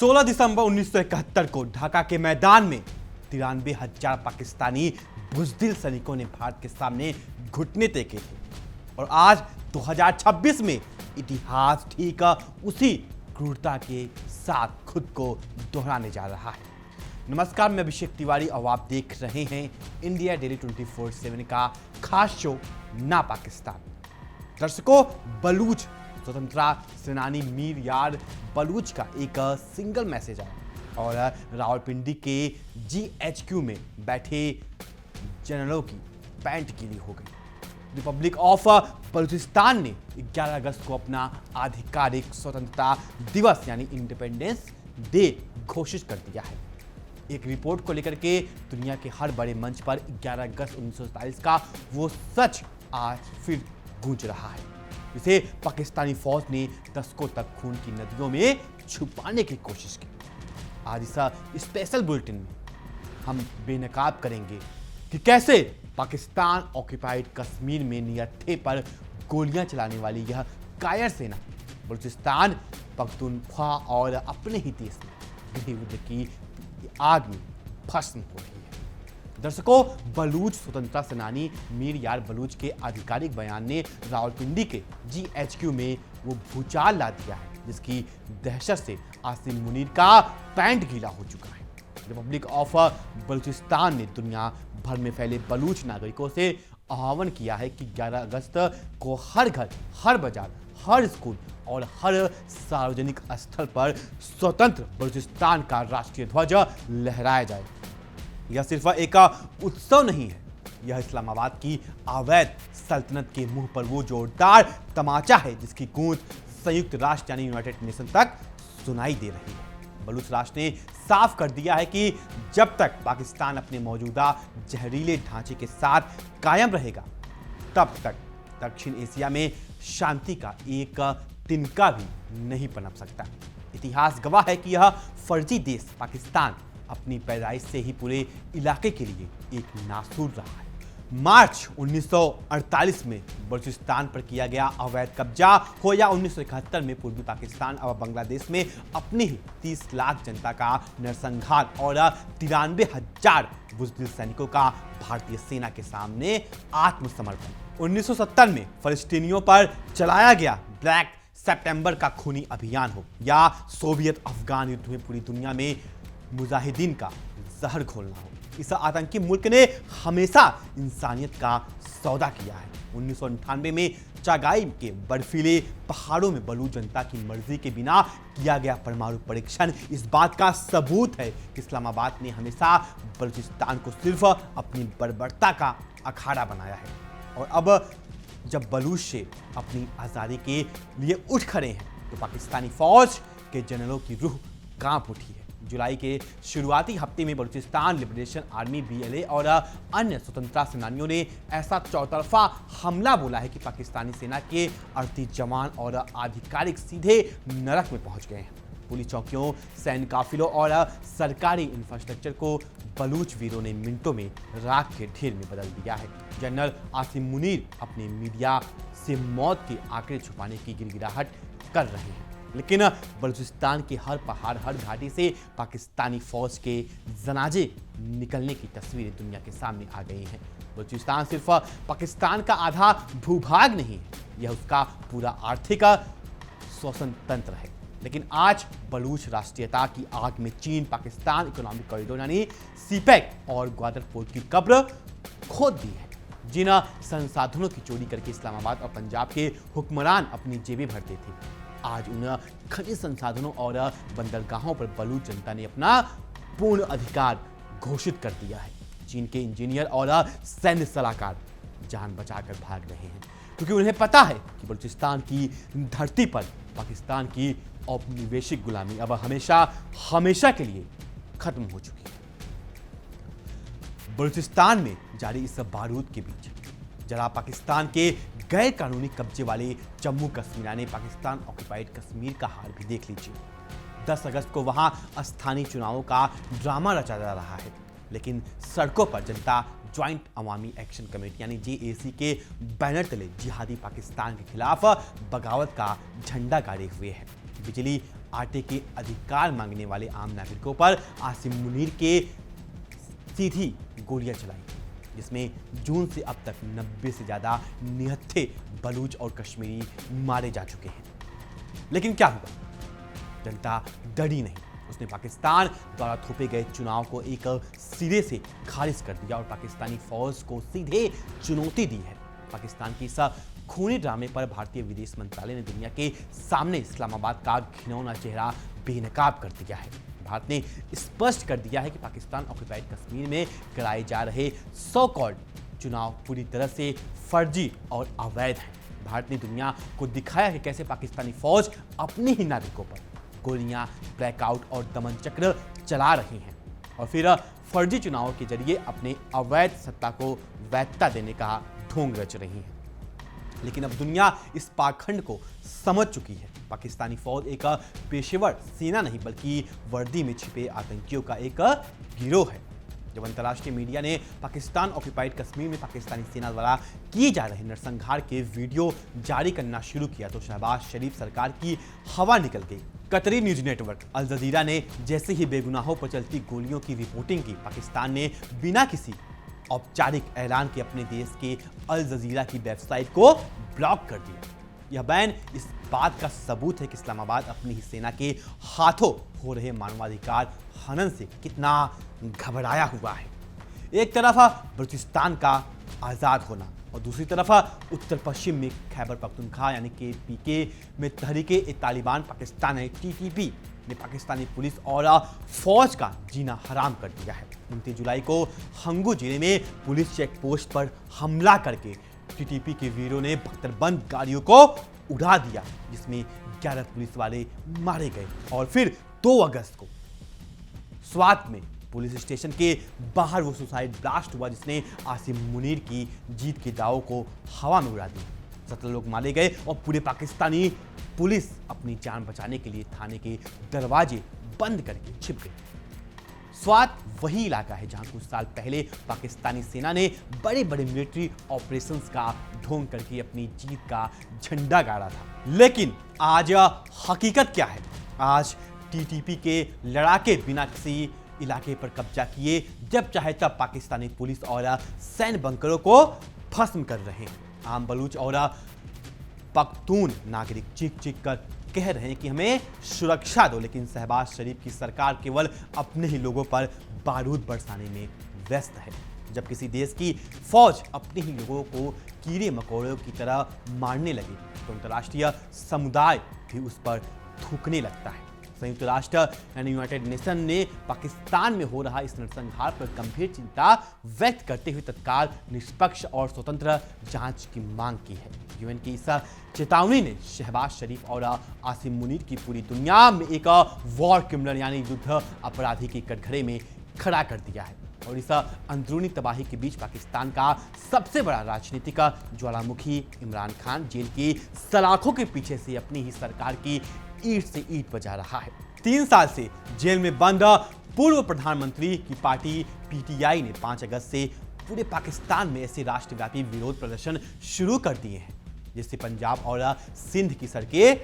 16 दिसंबर 1971 को ढाका के मैदान में 93,000 पाकिस्तानी बुज़दिल सैनिकों ने भारत के सामने घुटने टेके थे और आज 2026 में इतिहास ठीक उसी क्रूरता के साथ खुद को दोहराने जा रहा है। नमस्कार, मैं अभिषेक तिवारी और आप देख रहे हैं इंडिया डेली 24/7 का खास शो ना पाकिस्तान। दर्शकों, बलूच स्वतंत्रता सेनानी मीर यार बलूच का एक सिंगल मैसेज आया और रावलपिंडी के GHQ में बैठे जनरलों की पैंट गीली हो गई। रिपब्लिक ऑफ बलूचिस्तान ने 11 अगस्त को अपना आधिकारिक स्वतंत्रता दिवस यानी इंडिपेंडेंस डे घोषित कर दिया है। एक रिपोर्ट को लेकर के दुनिया के हर बड़े मंच पर 11 अगस्त 1947 का वो सच आज फिर गूंज रहा है, जिसे पाकिस्तानी फौज ने दशकों तक खून की नदियों में छुपाने की कोशिश की। आज इस स्पेशल बुलेटिन में हम बेनकाब करेंगे कि कैसे पाकिस्तान ऑक्यूपाइड कश्मीर में नियत्थे पर गोलियां चलाने वाली यह कायर सेना बलूचिस्तान, पख्तूनख्वा और अपने ही देश में गृह युद्ध की आग में भस्म हो रही है। दर्शकों, बलूच स्वतंत्रता सेनानी मीर यार बलूच के आधिकारिक बयान ने रावलपिंडी के GHQ में वो भूचाल ला दिया है, जिसकी दहशत से आसिम मुनीर का पैंट गीला हो चुका है। रिपब्लिक ऑफ बलूचिस्तान ने दुनिया भर में फैले बलूच नागरिकों से आह्वान किया है कि 11 अगस्त को हर घर, हर बाजार, हर स्कूल और हर सार्वजनिक स्थल पर स्वतंत्र बलूचिस्तान का राष्ट्रीय ध्वज लहराया जाए। यह सिर्फ एक उत्सव नहीं है, यह इस्लामाबाद की अवैध सल्तनत के मुंह पर वो जोरदार तमाचा है जिसकी गूंज संयुक्त राष्ट्र यानी यूनाइटेड नेशन तक सुनाई दे रही है। बलूच राष्ट्र ने साफ कर दिया है कि जब तक पाकिस्तान अपने मौजूदा जहरीले ढांचे के साथ कायम रहेगा, तब तक दक्षिण एशिया में शांति का एक तिनका भी नहीं पनप सकता। इतिहास गवाह है कि यह फर्जी देश पाकिस्तान अपनी पैदाइश से ही पूरे इलाके के लिए एक नासूर रहा है। मार्च 1948 में बलूचिस्तान पर किया गया अवैध कब्जा हो या 1971 में पूर्वी पाकिस्तान और बांग्लादेश में अपनी ही 30 लाख जनता का नरसंहार और 93,000 बुज़दिल सैनिकों का भारतीय सेना के सामने आत्मसमर्पण, 1970 में फलस्तीनियों पर चलाया गया ब्लैक सितंबर का खूनी अभियान हो या सोवियत अफगान युद्ध में पूरी दुनिया में मुजाहिदीन का जहर घोलना हो, इस आतंकी मुल्क ने हमेशा इंसानियत का सौदा किया है। 1998 में चागाई के बर्फीले पहाड़ों में बलूच जनता की मर्जी के बिना किया गया परमाणु परीक्षण इस बात का सबूत है कि इस्लामाबाद ने हमेशा बलूचिस्तान को सिर्फ अपनी बर्बरता का अखाड़ा बनाया है। और अब जब बलूच से अपनी आज़ादी के लिए उठ खड़े हैं तो पाकिस्तानी फौज के जनरलों की रूह कांप उठी है। जुलाई के शुरुआती हफ्ते में बलूचिस्तान लिबरेशन आर्मी BLA और अन्य स्वतंत्रता सेनानियों ने ऐसा चौतरफा हमला बोला है कि पाकिस्तानी सेना के 38 जवान और आधिकारिक सीधे नरक में पहुंच गए हैं। पुलिस चौकियों, सैन्य काफिलों और सरकारी इंफ्रास्ट्रक्चर को बलूच वीरों ने मिनटों में राख के ढेर में बदल दिया है। जनरल आसिम मुनीर अपने मीडिया से मौत के आंकड़े छुपाने की गिड़गिड़ाहट कर रहे हैं, लेकिन बलूचिस्तान के हर पहाड़, हर घाटी से पाकिस्तानी फौज के जनाजे निकलने की तस्वीरें दुनिया के सामने आ गई हैं। बलूचिस्तान सिर्फ पाकिस्तान का आधा भूभाग नहीं है, यह उसका पूरा आर्थिक श्वसन तंत्र है। लेकिन आज बलूच राष्ट्रीयता की आग में चीन पाकिस्तान इकोनॉमिक कॉरिडोर यानी CPEC और ग्वादर पोर्ट की कब्र खोद दी है। जिन संसाधनों की चोरी करके इस्लामाबाद और पंजाब के हुक्मरान अपनी जेबें भरते थे, आज उन खनिज संसाधनों और बंदरगाहों पर बलूच जनता ने अपना पूर्ण अधिकार घोषित कर दिया है। चीन के इंजीनियर और सैन्य सलाहकार जान बचाकर भाग रहे हैं, क्योंकि उन्हें पता है कि बलूचिस्तान की धरती पर पाकिस्तान की औपनिवेशिक गुलामी अब हमेशा के लिए खत्म हो चुकी है। बलूचिस्तान में जारी इस बारूद के बीच जरा पाकिस्तान के गैर कानूनी कब्जे वाले जम्मू कश्मीर यानी पाकिस्तान ऑक्यूपाइड कश्मीर का हाल भी देख लीजिए। 10 अगस्त को वहां स्थानीय चुनावों का ड्रामा रचा जा रहा है, लेकिन सड़कों पर जनता ज्वाइंट अवामी एक्शन कमेटी यानी JAC के बैनर तले जिहादी पाकिस्तान के खिलाफ बगावत का झंडा गाड़े हुए है। बिजली आटे के अधिकार मांगने वाले आम नागरिकों पर आसिम मुनीर के सीधी गोलियां चलाई, जिसमें जून से अब तक 90 से ज्यादा निहत्थे बलूच और कश्मीरी मारे जा चुके हैं। लेकिन क्या हुआ? जनता डरी नहीं। उसने पाकिस्तान द्वारा थोपे गए चुनाव को एक सिरे से खारिज कर दिया और पाकिस्तानी फौज को सीधे चुनौती दी है। पाकिस्तान के इस खूनी ड्रामे पर भारतीय विदेश मंत्रालय ने दुनिया के सामने इस्लामाबाद का घिनौना चेहरा बेनकाब कर दिया है। भारत ने स्पष्ट कर दिया है कि पाकिस्तान ऑक्युपाइड कश्मीर में कराए जा रहे सो कॉल्ड चुनाव पूरी तरह से फर्जी और अवैध हैं। भारत ने दुनिया को दिखाया कि कैसे पाकिस्तानी फौज अपने ही नागरिकों पर गोलियां, ब्लैकआउट और दमन चक्र चला रही हैं और फिर फर्जी चुनावों के जरिए अपने अवैध सत्ता को वैधता देने का ढोंग रच रही है। लेकिन अब दुनिया इस पाखंड को समझ चुकी है। पाकिस्तानी फौज एक पेशेवर सेना नहीं बल्कि वर्दी में छिपे आतंकियों का एक गिरोह है। जब अंतर्राष्ट्रीय मीडिया ने पाकिस्तान ऑक्युपाइड कश्मीर में पाकिस्तानी सेना द्वारा किए जा रहे नरसंहार के वीडियो जारी करना शुरू किया तो शहबाज शरीफ सरकार की हवा निकल गई। कतरी न्यूज नेटवर्क अल जजीरा ने जैसे ही बेगुनाहों पर चलती गोलियों की रिपोर्टिंग की, पाकिस्तान ने बिना किसी औपचारिक ऐलान के अपने देश के अल जजीरा की वेबसाइट को ब्लॉक कर दिया। यह बैन इस बात का सबूत है कि इस्लामाबाद अपनी ही सेना के हाथों हो रहे मानवाधिकार हनन से कितना घबराया हुआ है। एक तरफ बलूचिस्तान का आज़ाद होना और दूसरी तरफ उत्तर पश्चिम में खैबर पख्तूनख्वा यानी कि पीके में तहरीक-ए-तालिबान पाकिस्तान है टीटीपी ने पाकिस्तानी पुलिस और फौज का जीना हराम कर दिया है। 29 जुलाई को हंगू जिले में पुलिस चेक पोस्ट पर हमला करके टीटीपी के वीरों ने बख्तरबंद गाड़ियों को उड़ा दिया, जिसमें 11 पुलिस वाले मारे गए। और फिर 2 अगस्त को स्वात में पुलिस स्टेशन के बाहर वो सुसाइड ब्लास्ट हुआ जिसने आसिम मुनीर की जीत के दावों को हवा में उड़ा दिया। 17 लोग मारे गए और पूरे पाकिस्तानी पुलिस अपनी जान बचाने के लिए थाने के दरवाजे बंद करके छिप गई। स्वात वही इलाका है जहां कुछ साल पहले पाकिस्तानी सेना ने बड़े बड़े मिलिट्री ऑपरेशंस का ढोंग करके अपनी जीत का झंडा गाड़ा था। लेकिन आज हकीकत क्या है? आज टीटीपी के लड़ाके बिना किसी इलाके पर कब्जा किए जब चाहे तब पाकिस्तानी पुलिस और सैन्य बंकरों को भस्म कर रहे हैं। आम बलूच और पख्तून नागरिक चीख चीख कर कह रहे हैं कि हमें सुरक्षा दो, लेकिन शहबाज शरीफ की सरकार केवल अपने ही लोगों पर बारूद बरसाने में व्यस्त है। जब किसी देश की फौज अपने ही लोगों को कीड़े मकोड़ों की तरह मारने लगे तो अंतर्राष्ट्रीय समुदाय भी उस पर थूकने लगता है। संयुक्त राष्ट्र यानी यूनाइटेड नेशन ने पाकिस्तान में हो रहा इस नरसंहार पर गंभीर चिंता व्यक्त करते हुए तत्काल निष्पक्ष और स्वतंत्र जांच की मांग की है। यूएन की इस चेतावनी ने शहबाज शरीफ और आसिम मुनीर की पूरी दुनिया में एक वॉर क्रिमिनल यानी युद्ध अपराधी के कटघरे में खड़ा कर दिया है और इस अंदरूनी तबाही के बीच पाकिस्तान का सबसे बड़ा राजनीतिक ज्वालामुखी इमरान खान जेल की सलाखों के पीछे से अपनी ही सरकार की ईंट से ईंट बजा रहा है। 3 साल से जेल में बंद पूर्व प्रधानमंत्री की पार्टी पीटीआई ने 5 अगस्त से पूरे पाकिस्तान में ऐसे राष्ट्रव्यापी विरोध प्रदर्शन शुरू कर दिए हैं जिससे पंजाब और सिंध की सड़कें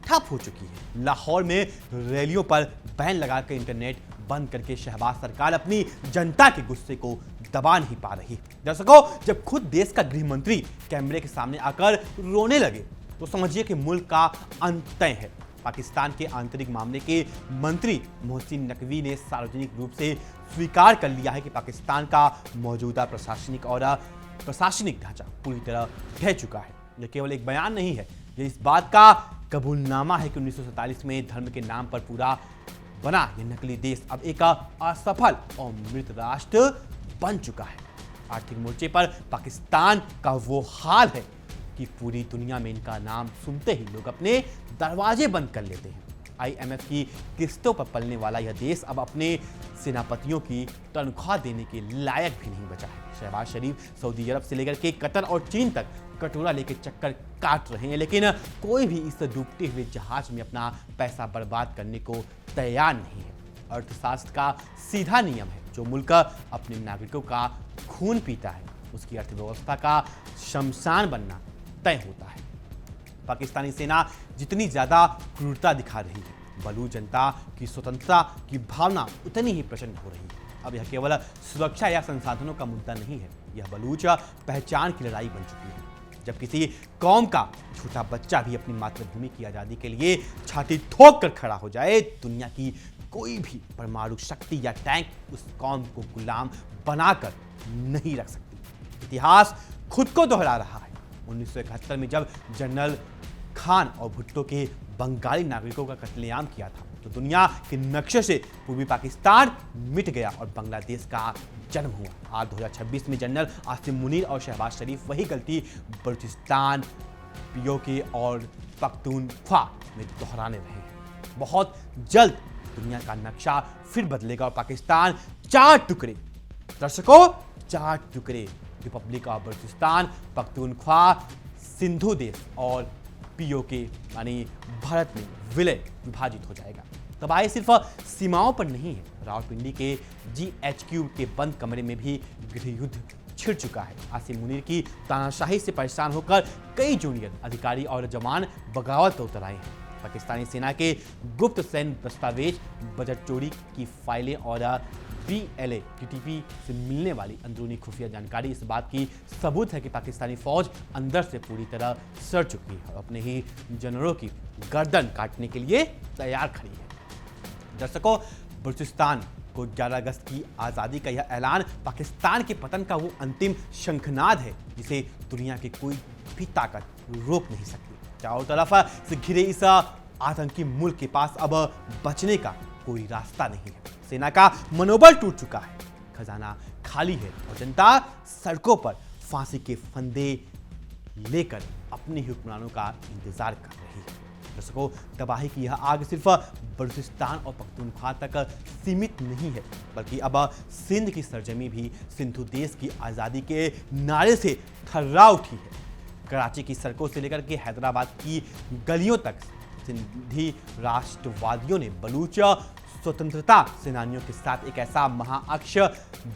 ठप हो चुकी है। लाहौर में रैलियों पर बैन लगाकर इंटरनेट बंद करके शहबाज सरकार अपनी जनता के गुस्से को दबा नहीं पा रही। दर्शकों, जब खुद देश का गृह मंत्री कैमरे के सामने आकर रोने लगे तो समझिए कि मुल्क का अंत तय है। पाकिस्तान के आंतरिक मामले के मंत्री मोहसिन नकवी ने सार्वजनिक रूप से स्वीकार कर लिया है कि पाकिस्तान का मौजूदा प्रशासनिक ढांचा पूरी तरह ढह चुका है। यह केवल एक बयान नहीं है, यह इस बात का कबूलनामा है कि 1947 में धर्म के नाम पर पूरा बना यह नकली देश अब एक असफल और मृत राष्ट्र बन चुका है। आर्थिक मोर्चे पर पाकिस्तान का वो हाल है कि पूरी दुनिया में इनका नाम सुनते ही लोग अपने दरवाजे बंद कर लेते हैं। आईएमएफ की किस्तों पर पलने वाला यह देश अब अपने सेनापतियों की तनख्वाह देने के लायक भी नहीं बचा है। शहबाज शरीफ सऊदी अरब से लेकर के कतर और चीन तक कटोरा लेकर चक्कर काट रहे हैं, लेकिन कोई भी इस डूबते हुए जहाज में अपना पैसा बर्बाद करने को तैयार नहीं है। अर्थशास्त्र का सीधा नियम है, जो मुल्क अपने नागरिकों का खून पीता है उसकी अर्थव्यवस्था का शमशान बनना तय होता है। पाकिस्तानी सेना जितनी ज्यादा क्रूरता दिखा रही है बलूच जनता की स्वतंत्रता की भावना उतनी ही प्रचंड हो रही है। अब यह केवल सुरक्षा या संसाधनों का मुद्दा नहीं है, यह बलूच पहचान की लड़ाई बन चुकी है। जब किसी कौम का छोटा बच्चा भी अपनी मातृभूमि की आज़ादी के लिए छाती ठोक कर खड़ा हो जाए, दुनिया की कोई भी परमाणु शक्ति या टैंक उस कौम को गुलाम बनाकर नहीं रख सकती। इतिहास खुद को दोहरा रहा है। 1971 में जब जनरल खान और भुट्टो के बंगाली नागरिकों का कत्लेआम किया था तो दुनिया के नक्शे से पूर्वी पाकिस्तान मिट गया और बांग्लादेश का जन्म हुआ। आज 2026 में जनरल आसिम मुनीर और शहबाज शरीफ वही गलती बलूचिस्तान, पीओके और पख्तूनख्वा में दोहराने रहे हैं। बहुत जल्द दुनिया का नक्शा फिर बदलेगा और पाकिस्तान 4 टुकड़े, दर्शकों 4 टुकड़े, रिपब्लिक ऑफ बलूचिस्तान, पख्तूनख्वा, सिंधु देश और पीओके यानी भारत में विलय विभाजित हो जाएगा। तबाही सिर्फ सीमाओं पर नहीं है, रावलपिंडी के GHQ के बंद कमरे में भी गृह युद्ध छिड़ चुका है। आसिम मुनीर की तानाशाही से परेशान होकर कई जूनियर अधिकारी और जवान बगावत पर उतर आए हैं। पाकिस्तानी सेना के गुप्त सैन्य दस्तावेज, बजट चोरी की फाइलें और BLA TTP से मिलने वाली अंदरूनी खुफिया जानकारी इस बात की सबूत है कि पाकिस्तानी फौज अंदर से पूरी तरह सड़ चुकी है और अपने ही जनरलों की गर्दन काटने के लिए तैयार खड़ी है। दर्शकों, बलूचिस्तान को 11 अगस्त की आज़ादी का यह ऐलान पाकिस्तान के पतन का वो अंतिम शंखनाद है जिसे दुनिया की कोई भी ताकत रोक नहीं सकती। चारों तरफ से घिरे इस आतंकी मुल्क के पास अब बचने का कोई रास्ता नहीं है। सेना का मनोबल टूट चुका है, खजाना खाली है और जनता सड़कों पर फांसी के फंदे लेकर अपने हुक्मरानों का इंतजार कर रही है। दर्शकों, तबाही की यह आग सिर्फ बलूचिस्तान और पख्तूनख्वा तक सीमित नहीं है, बल्कि अब सिंध की सरजमी भी सिंधु देश की आज़ादी के नारे से थर्रा उठी है। कराची की सड़कों से लेकर के हैदराबाद की गलियों तक सिंधी राष्ट्रवादियों ने बलूच स्वतंत्रता सेनानियों के साथ एक ऐसा महाअक्ष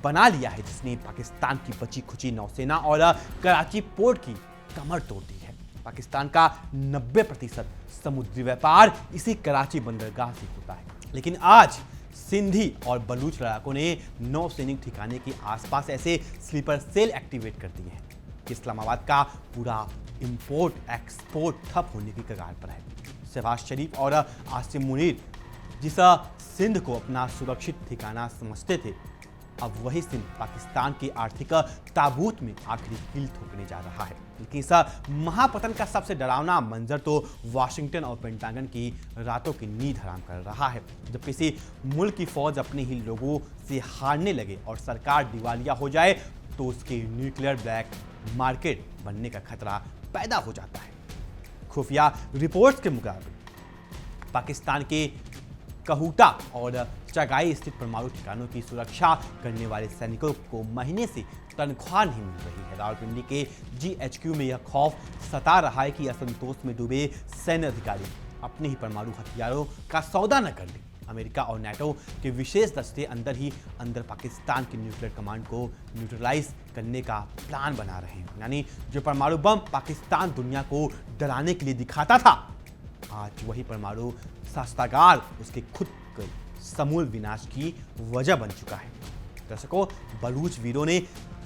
बना लिया है जिसने पाकिस्तान की बची खुची नौसेना और कराची पोर्ट की कमर तोड़ दी है। पाकिस्तान का 90% समुद्री व्यापार इसी कराची बंदरगाह से होता है, लेकिन आज सिंधी और बलूच लड़ाकों ने नौसैनिक ठिकाने के आसपास ऐसे स्लीपर सेल एक्टिवेट कर दिए हैं कि इस्लामाबाद का पूरा इंपोर्ट एक्सपोर्ट ठप होने की कगार पर है। शहबाज शरीफ और आसिम मुनीर जिस सिंध को अपना सुरक्षित ठिकाना समझते थे, अब वही सिंध पाकिस्तान के आर्थिक ताबूत में आखिरी कील ठोकने जा रहा है। लेकिन इस महापतन का सबसे डरावना मंजर तो वाशिंगटन और पेंटागन की रातों की नींद हराम कर रहा है। जब किसी मुल्क की फौज अपने ही लोगों से हारने लगे और सरकार दिवालिया हो जाए तो उसके न्यूक्लियर ब्लैक मार्केट बनने का खतरा पैदा हो जाता है। खुफिया रिपोर्ट्स के मुताबिक पाकिस्तान के कहूटा और चगाई स्थित परमाणु ठिकानों की सुरक्षा करने वाले सैनिकों को महीने से तनख्वाह नहीं मिल रही है। रावलपिंडी के GHQ में यह खौफ सता रहा है कि असंतोष में डूबे सैन्य अधिकारी अपने ही परमाणु हथियारों का सौदा न कर लें। अमेरिका और NATO के विशेष दस्ते अंदर ही अंदर पाकिस्तान के न्यूक्लियर कमांड को न्यूट्रलाइज करने का प्लान बना रहे हैं। यानी जो परमाणु बम पाकिस्तान दुनिया को डराने के लिए दिखाता था, आज वही परमाणु शस्त्रागार उसके खुद के समूल विनाश की वजह बन चुका है। दर्शकों, बलूच वीरों ने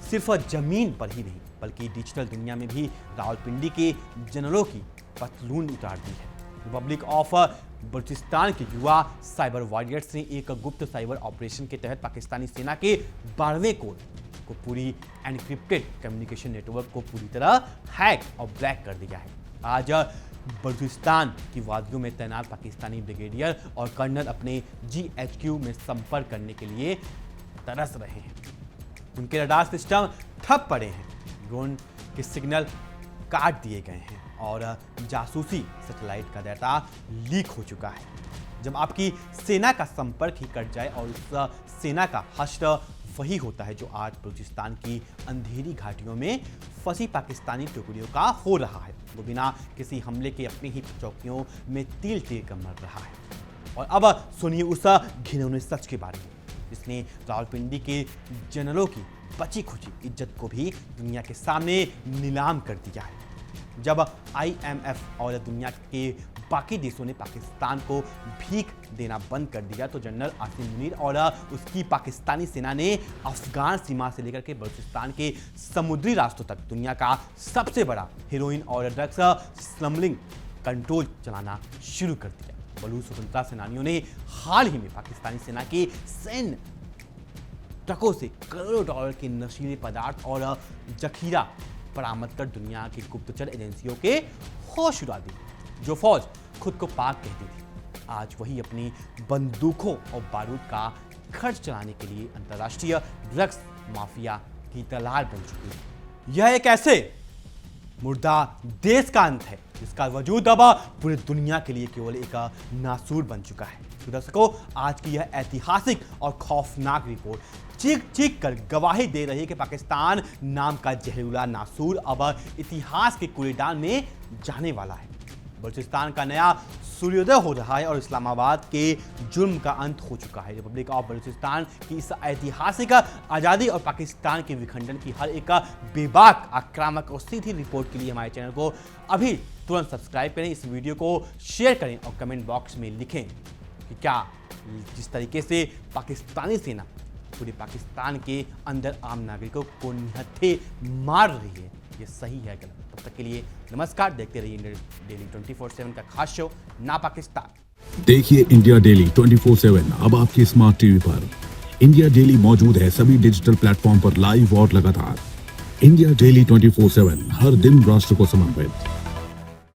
सिर्फ जमीन पर ही नहीं बल्कि डिजिटल दुनिया में भी रावलपिंडी के जनरलों की पतलून उतार दी है। रिपब्लिक ऑफ बलूचिस्तान के युवा साइबर वॉरियर्स ने एक गुप्त साइबर ऑपरेशन के तहत पाकिस्तानी सेना के 12वें कोर को पूरी एनक्रिप्टेड कम्युनिकेशन नेटवर्क को पूरी तरह हैक और ब्लैक कर दिया है। आज बलूचिस्तान की वादियों में तैनात पाकिस्तानी ब्रिगेडियर और कर्नल अपने GHQ में संपर्क करने के लिए तरस रहे हैं। उनके रडार सिस्टम ठप पड़े हैं, ड्रोन के सिग्नल काट दिए गए हैं और जासूसी सैटेलाइट का डाटा लीक हो चुका है। जब आपकी सेना का संपर्क ही कट जाए और उस सेना का हश्र वही होता है जो आज बलूचिस्तान की अंधेरी घाटियों में फंसी पाकिस्तानी टुकड़ियों का हो रहा है। वो बिना किसी हमले के अपनी ही चौकियों में तिल कर मर रहा है। और अब सुनिए उस घिनौने सच के बारे में जिसने रावलपिंडी के जनरलों की बची खुची इज्जत को भी दुनिया के सामने नीलाम कर दिया है। जब IMF और दुनिया के बाकी देशों ने पाकिस्तान को भीख देना बंद कर दिया तो जनरल आसिम मुनीर और उसकी पाकिस्तानी सेना ने अफगान सीमा से लेकर के बलूचिस्तान के समुद्री रास्तों तक दुनिया का सबसे बड़ा हेरोइन और ड्रग्स स्मगलिंग कंट्रोल चलाना शुरू कर दिया। बलूच स्वतंत्रता सेनानियों ने हाल ही में पाकिस्तानी सेना के सैन्य ट्रकों से करोड़ों डॉलर के नशीले पदार्थ और जखीरा बरामद कर दुनिया की गुप्तचर एजेंसियों के होश उड़ा दी। जो फौज खुद को पाक कहती थी, आज वही अपनी बंदूकों और बारूद का खर्च चलाने के लिए अंतर्राष्ट्रीय ड्रग्स माफिया की दलाल बन चुकी है। यह एक ऐसे मुर्दा देश का अंत है जिसका वजूद अब पूरी दुनिया के लिए केवल एक नासूर बन चुका है। तो दर्शकों, आज की यह ऐतिहासिक और खौफनाक रिपोर्ट चीख चीख कर गवाही दे रही है कि पाकिस्तान नाम का जहरीला नासूर अब इतिहास के कूड़ेदान में जाने वाला है। बलूचिस्तान का नया सूर्योदय हो रहा है और इस्लामाबाद के जुर्म का अंत हो चुका है। रिपब्लिक ऑफ बलूचिस्तान की इस ऐतिहासिक आज़ादी और पाकिस्तान के विखंडन की हर एक बेबाक, आक्रामक और सीधी रिपोर्ट के लिए हमारे चैनल को अभी तुरंत सब्सक्राइब करें, इस वीडियो को शेयर करें और कमेंट बॉक्स में लिखें कि क्या जिस तरीके से पाकिस्तानी सेना पूरे पाकिस्तान के अंदर आम नागरिकों को निहत्थे मार रही है, ये सही है गलत। तब तक के लिए नमस्कार, देखते रहिए इंडिया डेली 24/7 का खास शो ना पाकिस्तान। देखिए इंडिया डेली 24/7 अब आपके स्मार्ट टीवी पर। इंडिया डेली मौजूद है सभी डिजिटल प्लेटफॉर्म पर लाइव और लगातार। इंडिया डेली 24/7 हर दिन राष्ट्र को समर्पित।